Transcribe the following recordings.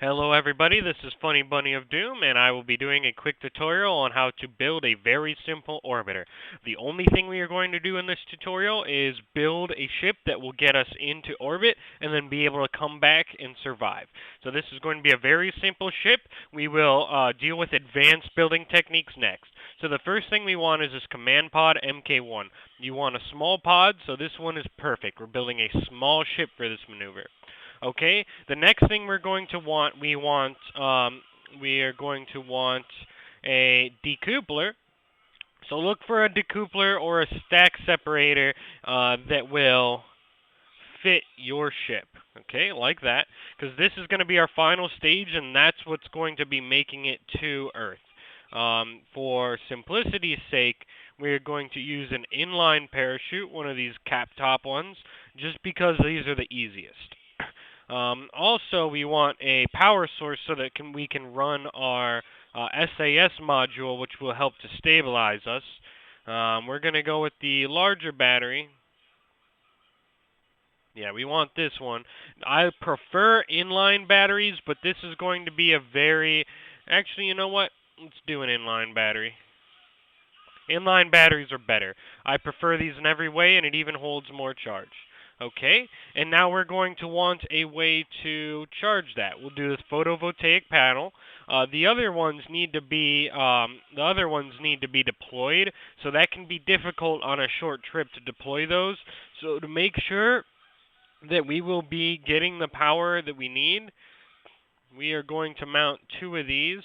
Hello everybody, this is Funny Bunny of Doom, and I will be doing a quick tutorial on how to build a very simple orbiter. The only thing we are going to do in this tutorial is build a ship that will get us into orbit and then be able to come back and survive. So this is going to be a very simple ship. We will deal with advanced building techniques next. So the first thing we want is this command pod MK1. You want a small pod, so this one is perfect. We're building a small ship for this maneuver. Okay. The next thing we are going to want a decoupler. So look for a decoupler or a stack separator that will fit your ship. Okay, like that, because this is going to be our final stage, and that's what's going to be making it to Earth. For simplicity's sake, we're going to use an inline parachute, one of these cap top ones, just because these are the easiest. Also, we want a power source so that we can run our SAS module, which will help to stabilize us. We're going to go with the larger battery. Yeah, we want this one. I prefer inline batteries, but this is going to be a very... Actually, you know what? Let's do an inline battery. Inline batteries are better. I prefer these in every way, and it even holds more charge. Okay, and now we're going to want a way to charge that. We'll do this photovoltaic panel. The other ones need to be deployed, so that can be difficult on a short trip to deploy those. So to make sure that we will be getting the power that we need, we are going to mount two of these.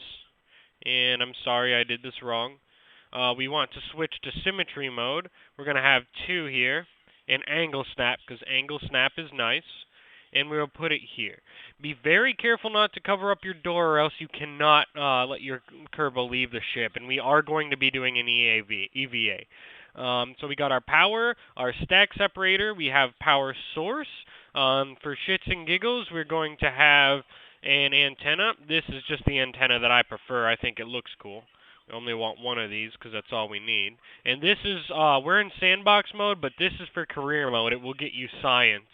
And I'm sorry I did this wrong. We want to switch to symmetry mode. We're going to have two here, and angle snap, because angle snap is nice. And we'll put it here. Be very careful not to cover up your door, or else you cannot let your Kerbal leave the ship. And we are going to be doing an EVA. So we got our power, our stack separator. We have power source. For shits and giggles, we're going to have an antenna. This is just the antenna that I prefer. I think it looks cool. We only want one of these because that's all we need. And this is, we're in sandbox mode, but this is for career mode. It will get you science.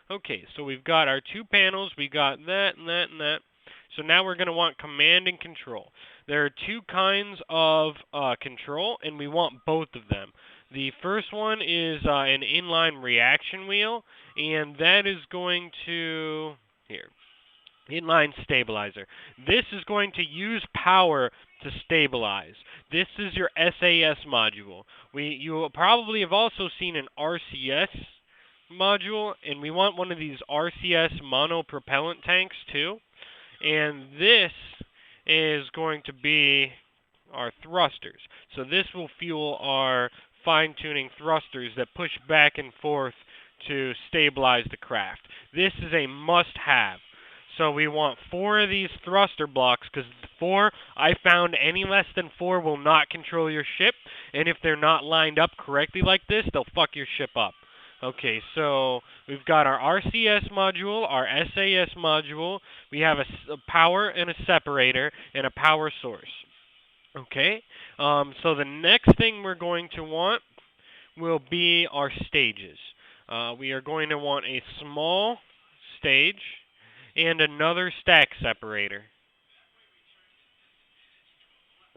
Okay, so we've got our two panels. We got that and that and that. So now we're going to want command and control. There are two kinds of control, and we want both of them. The first one is an inline reaction wheel, and that is going to... Here. Inline stabilizer. This is going to use power to stabilize. This is your SAS module. You probably have also seen an RCS module, and we want one of these RCS monopropellant tanks too. And this is going to be our thrusters. So this will fuel our fine-tuning thrusters that push back and forth to stabilize the craft. This is a must-have. So we want 4 of these thruster blocks, because I found any less than 4 will not control your ship, and if they're not lined up correctly like this, they'll fuck your ship up. Okay, so we've got our RCS module, our SAS module, we have a power and a separator, and a power source. Okay, so the next thing we're going to want will be our stages. We are going to want a small stage and another stack separator.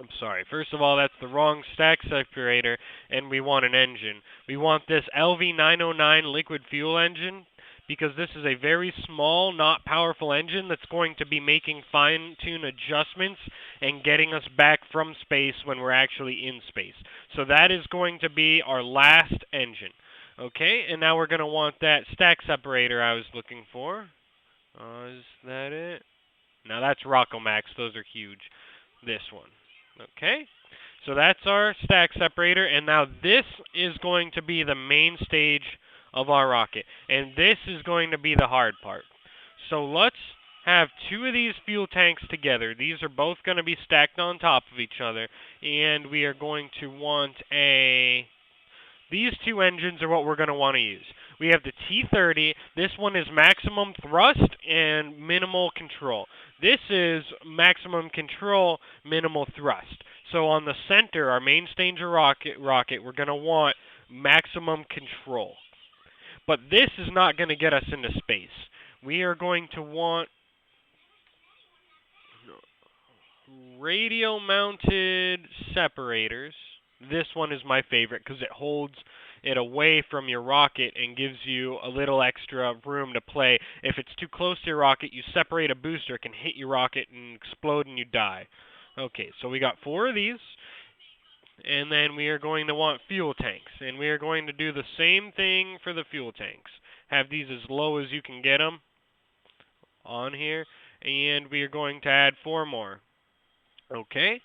I'm sorry. First of all, that's the wrong stack separator, and we want an engine. We want this LV909 liquid fuel engine, because this is a very small, not powerful engine that's going to be making fine-tune adjustments and getting us back from space when we're actually in space. So that is going to be our last engine. Okay, and now we're going to want that stack separator I was looking for. Is that it? Now that's Rockomax. Those are huge. This one. Okay. So that's our stack separator. And now this is going to be the main stage of our rocket. And this is going to be the hard part. So let's have 2 of these fuel tanks together. These are both going to be stacked on top of each other. And we are going to want These 2 engines are what we're going to want to use. We have the T30. This one is maximum thrust and minimal control. This is maximum control, minimal thrust. So on the center, our main stage rocket, we're going to want maximum control. But this is not going to get us into space. We are going to want radio-mounted separators. This one is my favorite because it holds it away from your rocket and gives you a little extra room to play. If it's too close to your rocket, you separate a booster, it can hit your rocket and explode and you die. Okay, so we got 4 of these. And then we are going to want fuel tanks. And we are going to do the same thing for the fuel tanks. Have these as low as you can get them on here. And we are going to add 4 more. Okay.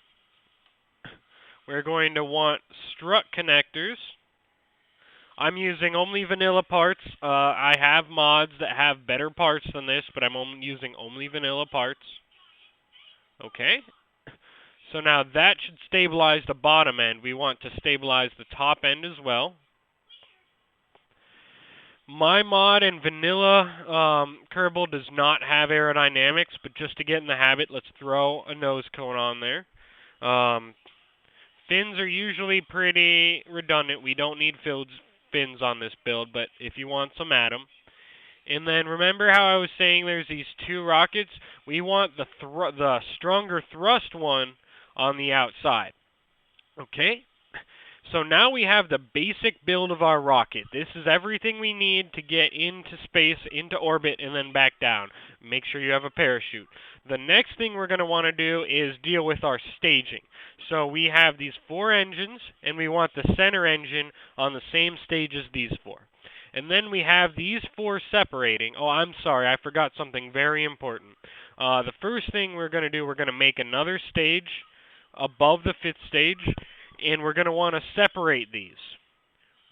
We're going to want strut connectors. I'm using only vanilla parts. I have mods that have better parts than this, but I'm only using only vanilla parts. Okay. So now that should stabilize the bottom end. We want to stabilize the top end as well. My mod in vanilla Kerbal does not have aerodynamics, but just to get in the habit, let's throw a nose cone on there. Fins are usually pretty redundant. We don't need fins on this build, but if you want some, add them. And then remember how I was saying there's these 2 rockets? We want the stronger thrust one on the outside. Okay? So now we have the basic build of our rocket. This is everything we need to get into space, into orbit, and then back down. Make sure you have a parachute. The next thing we're going to want to do is deal with our staging. So we have these 4 engines, and we want the center engine on the same stage as these 4. And then we have these 4 separating. Oh, I'm sorry, I forgot something very important. The first thing we're going to do, we're going to make another stage above the 5th stage, and we're going to want to separate these.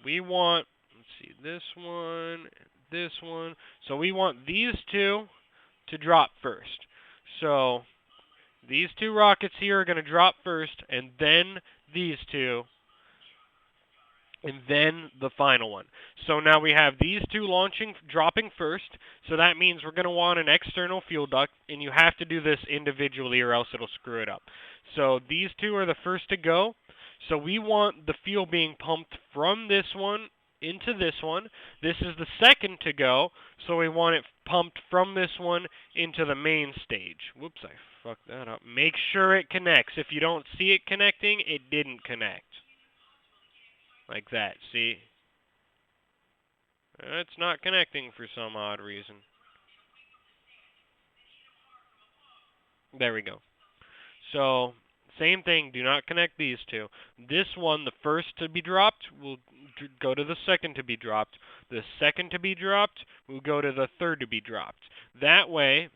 We want, let's see, this one, this one. So we want these 2 to drop first. So these 2 rockets here are going to drop first, and then these 2, and then the final one. So now we have these 2 dropping first, so that means we're going to want an external fuel duct, and you have to do this individually or else it'll screw it up. So these 2 are the first to go. So we want the fuel being pumped from this one into this one. This is the second to go, so we want it pumped from this one into the main stage. Whoops, I fucked that up. Make sure it connects. If you don't see it connecting, it didn't connect. Like that, see? It's not connecting for some odd reason. There we go. So, same thing, do not connect these 2. This one, the first to be dropped, will go to the second to be dropped. The second to be dropped will go to the third to be dropped. That way,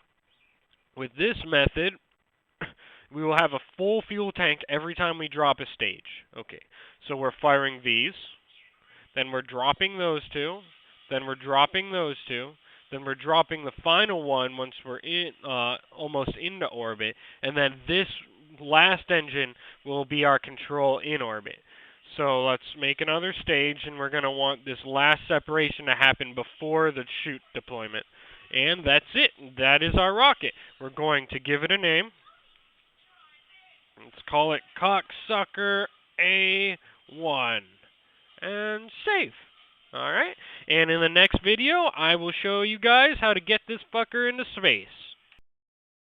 with this method, we will have a full fuel tank every time we drop a stage. Okay, so we're firing these. Then we're dropping those 2. Then we're dropping those 2. Then we're dropping the final one once we're in almost into orbit. And then this last engine will be our control in orbit. So let's make another stage, and we're going to want this last separation to happen before the chute deployment. And that's it. That is our rocket. We're going to give it a name. Let's call it Cocksucker A1. And save. Alright, and in the next video, I will show you guys how to get this fucker into space.